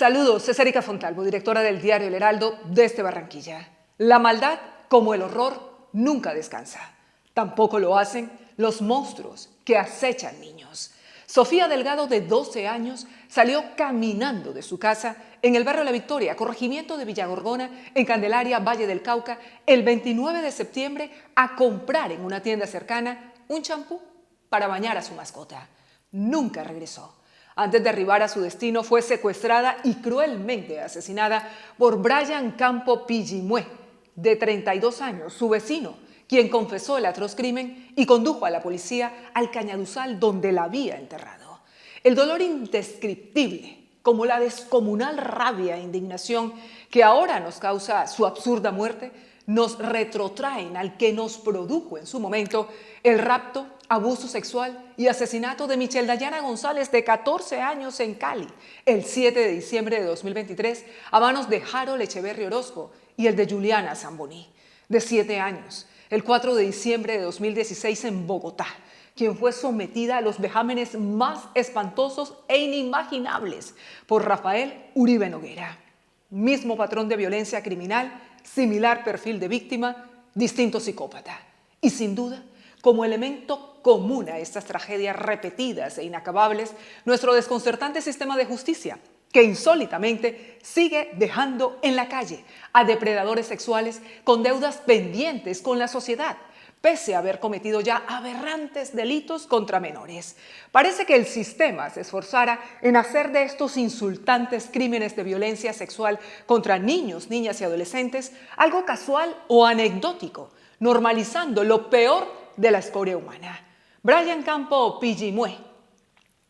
Saludos, es Erika Fontalvo, directora del diario El Heraldo desde Barranquilla. La maldad, como el horror, nunca descansa. Tampoco lo hacen los monstruos que acechan niños. Sofía Delgado, de 12 años, salió caminando de su casa en el barrio La Victoria, corregimiento de Villagorgona, en Candelaria, Valle del Cauca, el 29 de septiembre a comprar en una tienda cercana un champú para bañar a su mascota. Nunca regresó. Antes de arribar a su destino, fue secuestrada y cruelmente asesinada por Brian Campo Pillimue, de 32 años, su vecino, quien confesó el atroz crimen y condujo a la policía al cañaduzal donde la había enterrado. El dolor indescriptible, como la descomunal rabia e indignación que ahora nos causa su absurda muerte, nos retrotraen al que nos produjo en su momento el rapto, abuso sexual y asesinato de Michelle Dayana González, de 14 años, en Cali, el 7 de diciembre de 2023, a manos de Harold Echeverri Orozco, y el de Juliana Zamboní, de 7 años, el 4 de diciembre de 2016, en Bogotá, quien fue sometida a los vejámenes más espantosos e inimaginables por Rafael Uribe Noguera. Mismo patrón de violencia criminal, similar perfil de víctima, distinto psicópata. Y sin duda, como elemento común a estas tragedias repetidas e inacabables, nuestro desconcertante sistema de justicia, que insólitamente sigue dejando en la calle a depredadores sexuales con deudas pendientes con la sociedad, pese a haber cometido ya aberrantes delitos contra menores. Parece que el sistema se esforzara en hacer de estos insultantes crímenes de violencia sexual contra niños, niñas y adolescentes algo casual o anecdótico, normalizando lo peor de la escoria humana. Brian Campo Pillimue.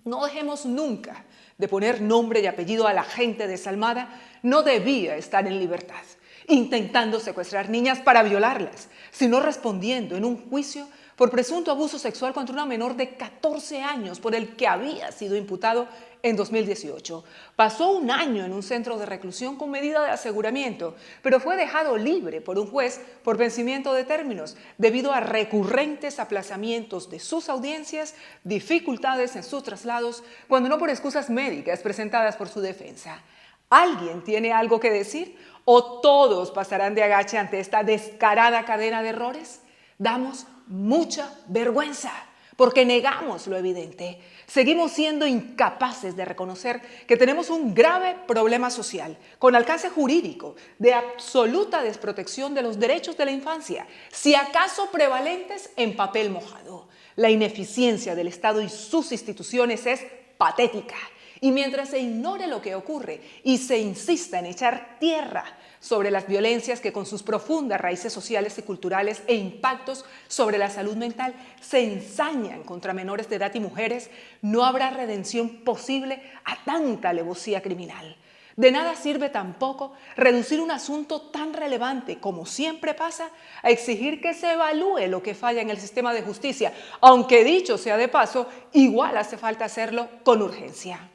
No dejemos nunca de poner nombre y apellido a la gente desalmada. No debía estar en libertad, intentando secuestrar niñas para violarlas, sino respondiendo en un juicio por presunto abuso sexual contra una menor de 14 años por el que había sido imputado en 2018. Pasó un año en un centro de reclusión con medida de aseguramiento, pero fue dejado libre por un juez por vencimiento de términos debido a recurrentes aplazamientos de sus audiencias, dificultades en sus traslados, cuando no por excusas médicas presentadas por su defensa. ¿Alguien tiene algo que decir? ¿O todos pasarán de agache ante esta descarada cadena de errores? Damos mucha vergüenza porque negamos lo evidente. Seguimos siendo incapaces de reconocer que tenemos un grave problema social con alcance jurídico de absoluta desprotección de los derechos de la infancia, si acaso prevalentes en papel mojado. La ineficiencia del Estado y sus instituciones es patética. Y mientras se ignore lo que ocurre y se insista en echar tierra sobre las violencias que con sus profundas raíces sociales y culturales e impactos sobre la salud mental se ensañan contra menores de edad y mujeres, no habrá redención posible a tanta alevosía criminal. De nada sirve tampoco reducir un asunto tan relevante como siempre pasa a exigir que se evalúe lo que falla en el sistema de justicia, aunque dicho sea de paso, igual hace falta hacerlo con urgencia.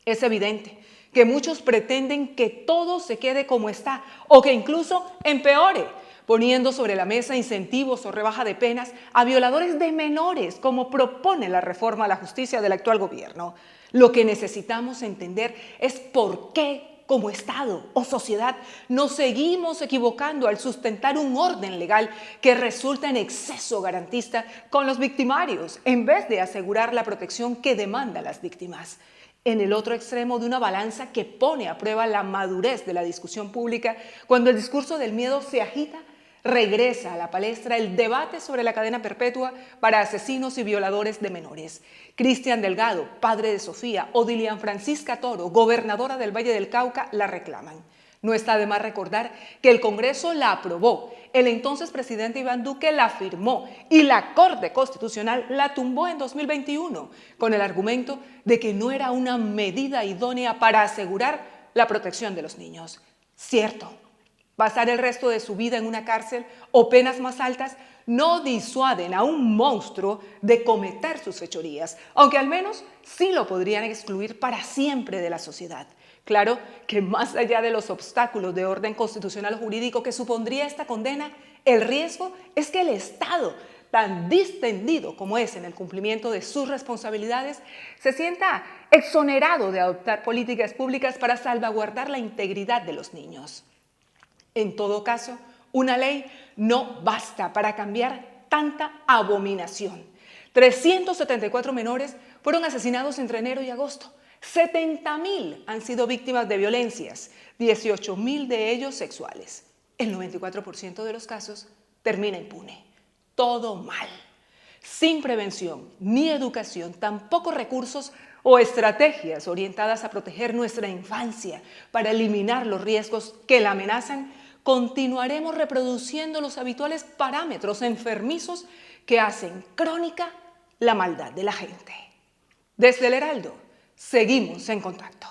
Es evidente que muchos pretenden que todo se quede como está o que incluso empeore, poniendo sobre la mesa incentivos o rebaja de penas a violadores de menores, como propone la reforma a la justicia del actual gobierno. Lo que necesitamos entender es por qué, como Estado o sociedad, nos seguimos equivocando al sustentar un orden legal que resulta en exceso garantista con los victimarios, en vez de asegurar la protección que demandan las víctimas. En el otro extremo de una balanza que pone a prueba la madurez de la discusión pública, cuando el discurso del miedo se agita, regresa a la palestra el debate sobre la cadena perpetua para asesinos y violadores de menores. Cristian Delgado, padre de Sofía, o Dilian Francisca Toro, gobernadora del Valle del Cauca, la reclaman. No está de más recordar que el Congreso la aprobó, el entonces presidente Iván Duque la firmó y la Corte Constitucional la tumbó en 2021 con el argumento de que no era una medida idónea para asegurar la protección de los niños. Cierto, pasar el resto de su vida en una cárcel o penas más altas no disuaden a un monstruo de cometer sus fechorías, aunque al menos sí lo podrían excluir para siempre de la sociedad. Claro que más allá de los obstáculos de orden constitucional o jurídico que supondría esta condena, el riesgo es que el Estado tan distendido como es en el cumplimiento de sus responsabilidades, se sienta exonerado de adoptar políticas públicas para salvaguardar la integridad de los niños. En todo caso, una ley no basta para cambiar tanta abominación. 374 menores fueron asesinados entre enero y agosto. 70.000 han sido víctimas de violencias, 18.000 de ellos sexuales. El 94% de los casos termina impune. Todo mal. Sin prevención ni educación, tampoco recursos o estrategias orientadas a proteger nuestra infancia para eliminar los riesgos que la amenazan, continuaremos reproduciendo los habituales parámetros enfermizos que hacen crónica la maldad de la gente. Desde el Heraldo, seguimos en contacto.